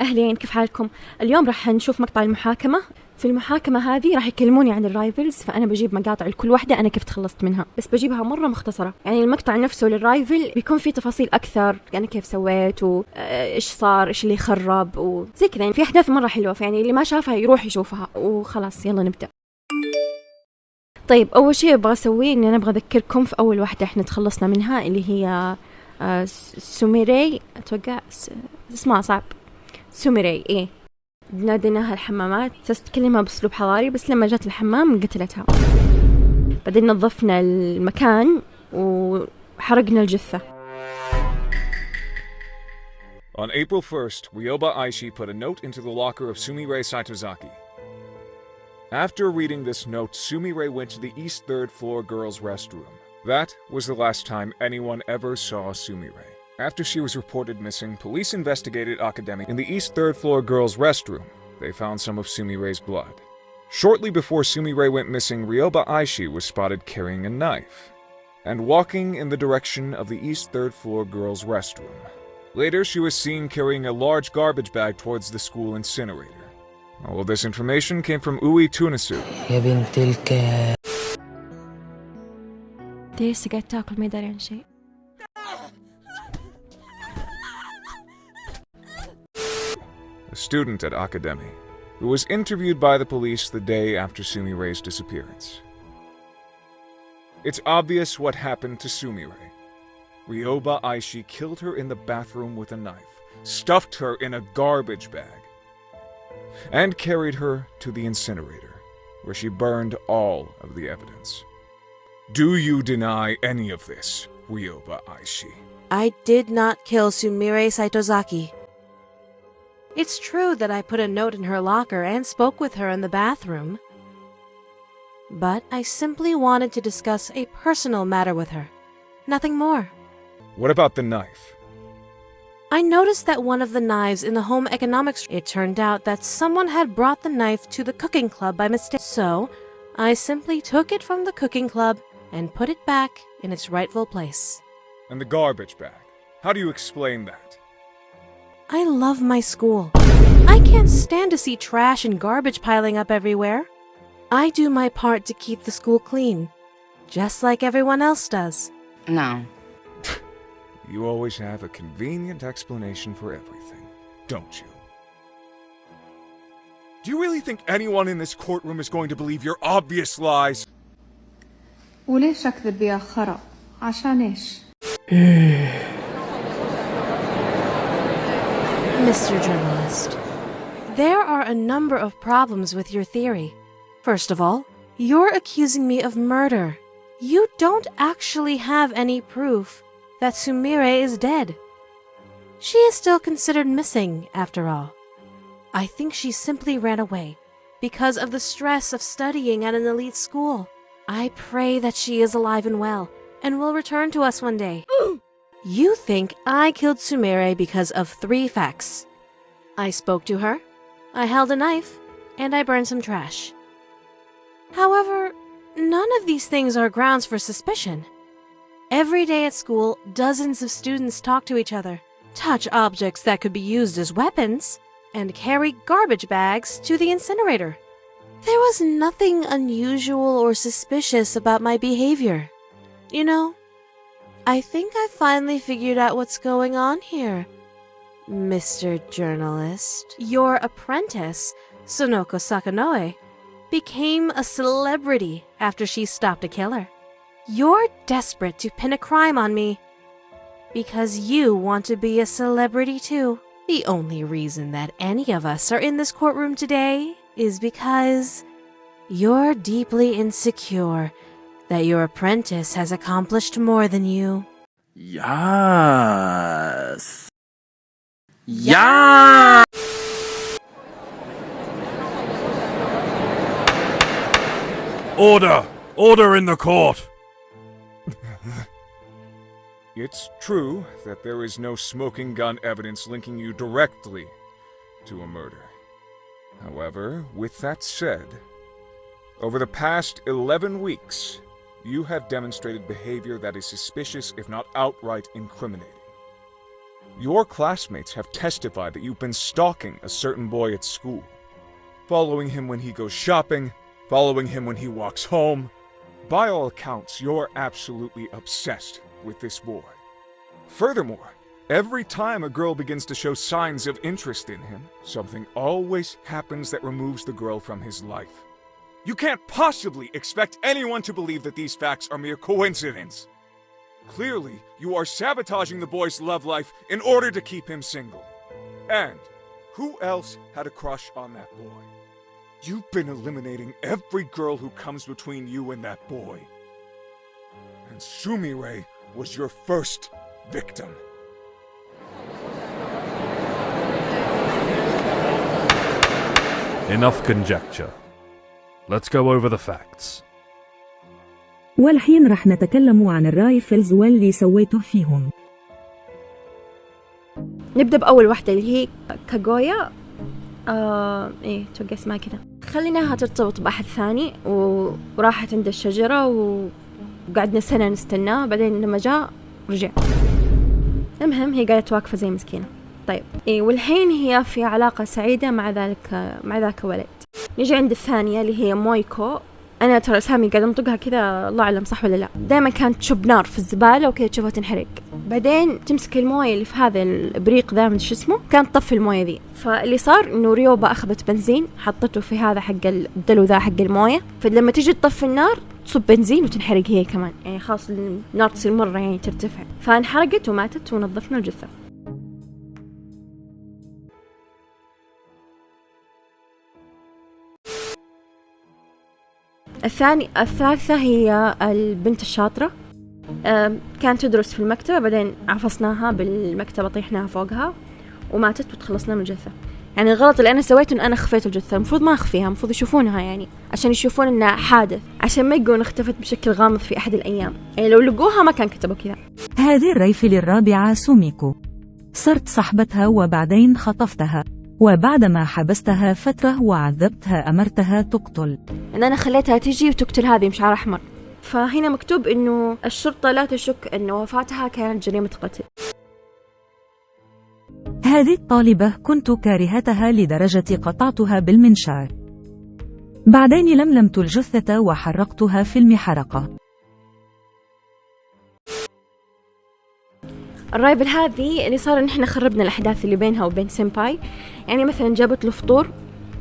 أهلين، كيف حالكم؟ اليوم راح نشوف مقطع المحاكمة. في المحاكمة هذه راح يكلموني عن الرايفلز، فأنا بجيب مقاطع لكل واحدة أنا كيف تخلصت منها، بس بجيبها مرة مختصرة. يعني المقطع نفسه للرايفل بيكون فيه تفاصيل أكثر، يعني كيف سويت وإيش صار، إيش اللي خرب وزي كذا. يعني في أحداث مرة حلوة، فيعني اللي ما شافها يروح يشوفها. وخلاص يلا نبدأ. طيب أول شيء أبغى أسويه إني أنا أبغى أذكركم في أول واحدة إحنا تخلصنا منها، اللي هي سوميري. أتوقع اسمها صعب، سوميري. إيه، ناديناها الحمامات، تكلمها بأسلوب حضاري، بس لما جت الحمام قتلتها. بعدين نظفنا المكان وحرقنا الجثة. On April 1st, Ryoba Aishi put a note into the locker of Sumire Saitozaki. After reading this note, Sumire went to the East 3rd floor girls' restroom. That was the last time anyone ever saw Sumire. After she was reported missing, police investigated Akademi. In the East 3rd floor girls' restroom, they found some of Sumire's blood. Shortly before Sumire went missing, Ryoba Aishi was spotted carrying a knife and walking in the direction of the East 3rd floor girls' restroom. Later, she was seen carrying a large garbage bag towards the school incinerator. All of this information came from Ui Tunisu. يا بنت الكلب. ليش قاعد تاكل ما يدري عن شيء؟ A student at Akademi, who was interviewed by the police the day after Sumire's disappearance. It's obvious what happened to Sumire. Ryoba Aishi killed her in the bathroom with a knife, stuffed her in a garbage bag, and carried her to the incinerator, where she burned all of the evidence. Do you deny any of this, Ryoba Aishi? I did not kill Sumire Saitozaki. It's true that I put a note in her locker and spoke with her in the bathroom, but I simply wanted to discuss a personal matter with her. Nothing more. What about the knife? I noticed that one of the knives in the home economics, it turned out that someone had brought the knife to the cooking club by mistake. So, I simply took it from the cooking club and put it back in its rightful place. And the garbage bag. How do you explain that? I love my school. I can't stand to see trash and garbage piling up everywhere. I do my part to keep the school clean, just like everyone else does. No. You always have a convenient explanation for everything, don't you? Do you really think anyone in this courtroom is going to believe your obvious lies? وليش أكذب يا خرا؟ عشان إيش؟ Mr. Journalist, there are a number of problems with your theory. First of all, you're accusing me of murder. You don't actually have any proof that Sumire is dead. She is still considered missing, after all. I think she simply ran away because of the stress of studying at an elite school. I pray that she is alive and well and will return to us one day. You think I killed Sumire because of 3 facts. I spoke to her, I held a knife, and I burned some trash. However, none of these things are grounds for suspicion. Every day at school, dozens of students talk to each other, touch objects that could be used as weapons, and carry garbage bags to the incinerator. There was nothing unusual or suspicious about my behavior. You know, I think I finally figured out what's going on here, Mr. Journalist. Your apprentice, Sonoko Sakanoe, became a celebrity after she stopped a killer. You're desperate to pin a crime on me because you want to be a celebrity too. The only reason that any of us are in this courtroom today is because you're deeply insecure that your apprentice has accomplished more than you. Yes. Yeah. Order! Order in the court! It's true that there is no smoking gun evidence linking you directly to a murder. However, with that said, over the past 11 weeks, you have demonstrated behavior that is suspicious, if not outright incriminating. Your classmates have testified that you've been stalking a certain boy at school, following him when he goes shopping, following him when he walks home. By all accounts, you're absolutely obsessed with this boy. Furthermore, every time a girl begins to show signs of interest in him, something always happens that removes the girl from his life. You can't possibly expect anyone to believe that these facts are mere coincidence. Clearly, you are sabotaging the boy's love life in order to keep him single. And who else had a crush on that boy? You've been eliminating every girl who comes between you and that boy. And Sumire was your first victim. Enough conjecture. Let's go over the facts. والحين رح نتكلم عن الرايفلز واللي سويته فيهم. نبدأ بأول واحدة اللي هي كاغويا. إيه توقع اسمها كذا. خليناها ترتبط بأحد ثاني وراحت عند الشجرة وقعدنا سنة نستناه، بعدين لما جاء رجع. المهم هي قاعدة واقفة زي مسكينة. طيب إيه، والحين هي في علاقة سعيدة مع ذاك ولد. نيجي عند الثانية اللي هي مويكو. أنا ترى أسامي قاعدة أنطقها كذا، الله أعلم صح ولا لا. دائما كانت تشب نار في الزبالة وكذا تشوفها تنحرق، بعدين تمسك الموية اللي في هذا الإبريق ذا من شو اسمه، كانت تطفي الموية ذي. فاللي صار إنه ريوبا أخذت بنزين حطته في هذا حق الدلو ذا حق الموية، فلما تيجي تطفي النار تصب بنزين وتنحرق هي كمان، يعني خاص النار تصير مرة يعني ترتفع، فانحرقت وماتت ونظفنا الجثة. الثالثة هي البنت الشاطرة. كانت تدرس في المكتبة، بعدين عفصناها بالمكتبة، طيحناها فوقها وماتت وتخلصنا من الجثة. يعني الغلط اللي أنا سويته إن أنا خفيت الجثة، المفروض ما أخفيها، المفروض يشوفونها يعني عشان يشوفون إنها حادث، عشان ما يقولون اختفت بشكل غامض في أحد الأيام. يعني لو لقوها ما كان كتبوا كذا. هذه الريفل الرابعة سوميكو. صرت صاحبتها وبعدين خطفتها، وبعدما حبستها فترة وعذبتها أمرتها تقتل. إن أنا خليتها تيجي وتقتل هذه بشعار أحمر. فهنا مكتوب إنه الشرطة لا تشك إن وفاتها كانت جريمة قتل. هذه الطالبة كنت كارهتها لدرجة قطعتها بالمنشار، بعدين لملمت الجثة وحرقتها في المحرقة. الرايفل هذه اللي صار إن إحنا خربنا الأحداث اللي بينها وبين سيمباي. يعني مثلا جابت له فطور،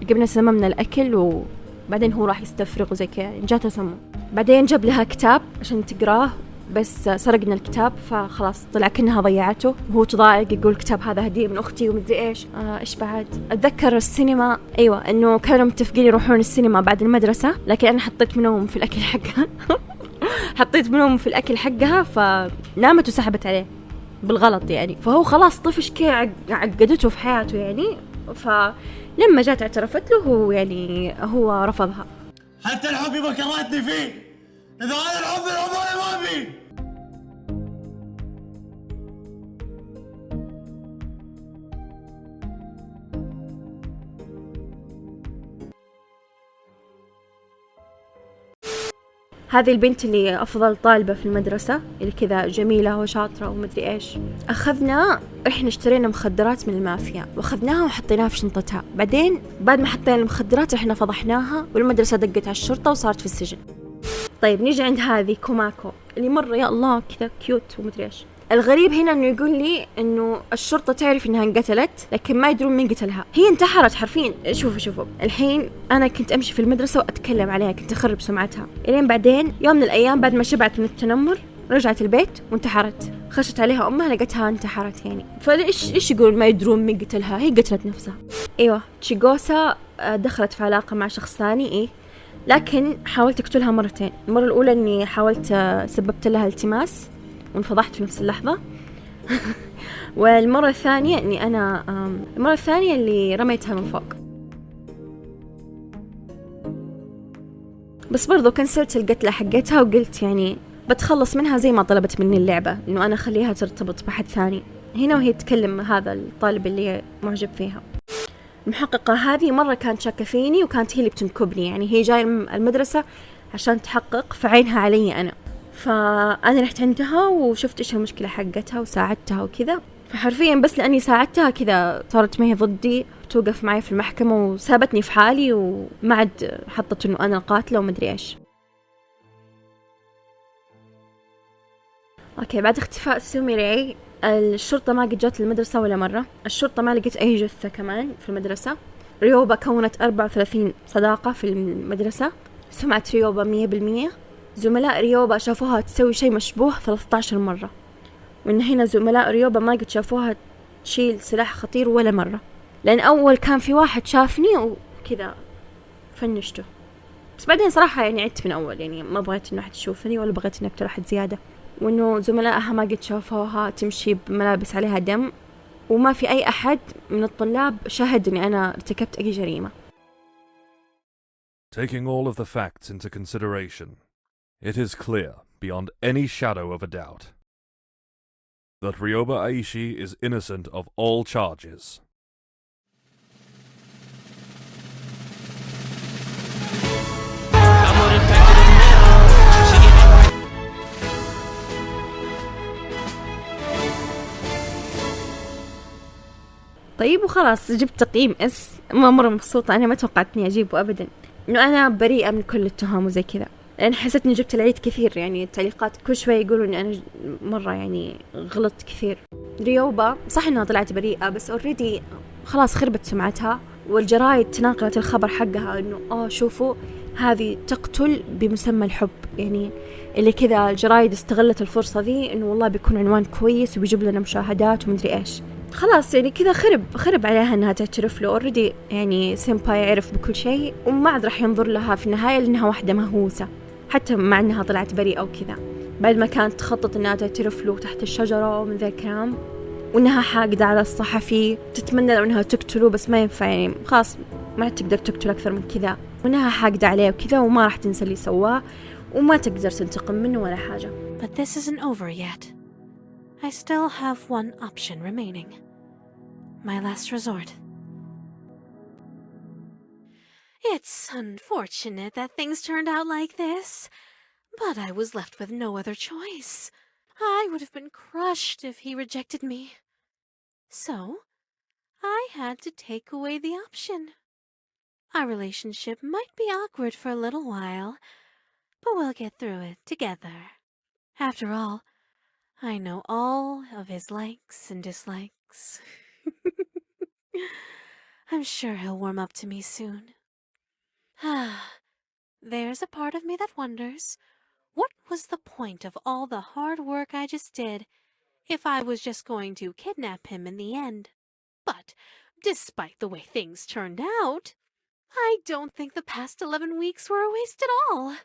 جبنا سممنا الأكل وبعدين هو راح يستفرغ وزي كذا، جاته سمم. بعدين جاب لها كتاب عشان تقراه، بس سرقنا الكتاب فخلاص طلع كأنها ضيعته، وهو تضايق يقول الكتاب هذا هدية من أختي ومدري إيش. إيش بعد أتذكر السينما، أيوة إنه كانوا متفقين يروحون السينما بعد المدرسة، لكن أنا حطيت منهم في الأكل حقها حطيت منهم في الأكل حقها فنامت وسحبت عليه بالغلط يعني. فهو خلاص طفش كي عقدته في حياته يعني. فلما جات اعترفت له هو يعني هو رفضها. حتى الحب ما كرهتني فيه، إذا هذا الحب أنا ما فيه. هذه البنت اللي أفضل طالبة في المدرسة، اللي كذا جميلة وشاطرة ومدري إيش، إحنا اشترينا مخدرات من المافيا وأخذناها وحطيناها في شنطتها. بعدين بعد ما حطينا المخدرات إحنا فضحناها والمدرسة دقت على الشرطة وصارت في السجن. طيب نيجي عند هذه كوماكو اللي مرة يا الله كذا كيوت ومدري إيش. الغريب هنا إنه يقول لي إنه الشرطة تعرف إنها انقتلت لكن ما يدرون مين قتلها. هي انتحرت حرفيا. شوفوا الحين أنا كنت أمشي في المدرسة وأتكلم عليها، كنت أخرب سمعتها. إلين بعدين يوم من الأيام بعد ما شبعت من التنمر رجعت البيت وانتحرت. خشت عليها أمها لقتها انتحرت يعني. فليش يقول ما يدرون مين قتلها؟ هي قتلت نفسها. أيوة تشيغوسا دخلت في علاقة مع شخص ثاني إيه، لكن حاولت أقتلها مرتين. المرة الأولى إني حاولت سببت لها التماس وانفضحت في نفس اللحظة والمرة الثانية إني المرة الثانية اللي رميتها من فوق. بس برضو كنسلت القتلة حقتها وقلت يعني بتخلص منها زي ما طلبت مني اللعبة، إنه أنا أخليها ترتبط بحد ثاني. هنا وهي تكلم هذا الطالب اللي معجب فيها. المحققة هذه مرة كانت شاكة فيني وكانت هي اللي بتنكبني، يعني هي جاية المدرسة عشان تحقق في عينها علي أنا. فأنا رحت عندها وشفت إيش المشكلة حقتها وساعدتها وكذا، فحرفيا بس لأني ساعدتها كذا صارت ما هي ضدي، توقف معي في المحكمة وسابتني في حالي وما عاد حطت إنه أنا القاتلة ومدري إيش. أوكي، بعد اختفاء سوميري الشرطة ما قد جات المدرسة ولا مرة. الشرطة ما لقيت أي جثة كمان في المدرسة. ريوبا كونت 34 صداقة في المدرسة، سمعة ريوبا 100%. زملاء ريوبا شافوها تسوي شيء مشبوه 13 مرة، وإن هنا زملاء ريوبا ما قد شافوها تشيل سلاح خطير ولا مرة، لأن أول كان في واحد شافني وكذا فنشته، بس بعدين صراحة يعني عدت من أول، يعني ما بغيت إنه أحد يشوفني ولا بغيت إنه أقتل أحد زيادة. وإنه زملائها ما قد شافوها تمشي بملابس عليها دم، وما في أي أحد من الطلاب شاهد إني أنا ارتكبت أي جريمة. Taking all of the facts into consideration, it is clear, beyond any shadow of a doubt, that Ryoba Aishi is innocent of all charges. طيب وخلاص جبت تقييم اس، مرة مبسوطة. أنا ما توقعت إني أجيبه أبدا، إنه أنا بريئة من كل التهم وزي كذا، لأن حسيت إني جبت العيد كثير. يعني التعليقات كل شوي يقولوا إني أنا مرة يعني غلطت كثير. ريوبا صح إنها طلعت بريئة، بس أوريدي خلاص خربت سمعتها، والجرايد تناقلت الخبر حقها إنه شوفوا هذه تقتل بمسمى الحب. يعني اللي كذا الجرايد استغلت الفرصة ذي إنه والله بيكون عنوان كويس وبيجيب لنا مشاهدات ومدري إيش. خلاص يعني كذا خرب عليها انها تعترف له. اوريدي يعني سيمباي يعرف بكل شيء وما عاد راح ينظر لها في النهاية لانها واحدة مهووسة، حتى مع انها طلعت بريئة وكذا، بعد ما كانت تخطط انها تعترف له تحت الشجرة ومن ذا الكلام، وانها حاقدة على الصحفي تتمنى لو انها تقتله بس ما ينفع، يعني خلاص ما تقدر تقتل اكثر من كذا، وانها حاقدة عليه وكذا وما راح تنسى اللي سواه وما تقدر تنتقم منه ولا حاجة. But this isn't over yet. I still have one option remaining. My last resort. It's unfortunate that things turned out like this, but I was left with no other choice. I would have been crushed if he rejected me. So, I had to take away the option. Our relationship might be awkward for a little while, but we'll get through it together. After all, I know all of his likes and dislikes. I'm sure he'll warm up to me soon. There's a part of me that wonders, what was the point of all the hard work I just did if I was just going to kidnap him in the end? But despite the way things turned out, I don't think the past 11 weeks were a waste at all.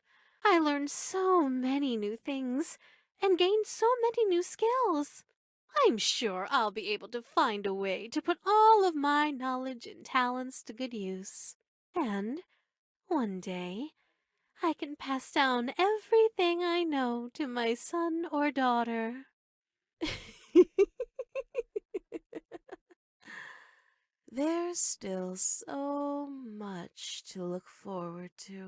I learned so many new things and gained so many new skills. I'm sure I'll be able to find a way to put all of my knowledge and talents to good use. And one day, I can pass down everything I know to my son or daughter. There's still so much to look forward to.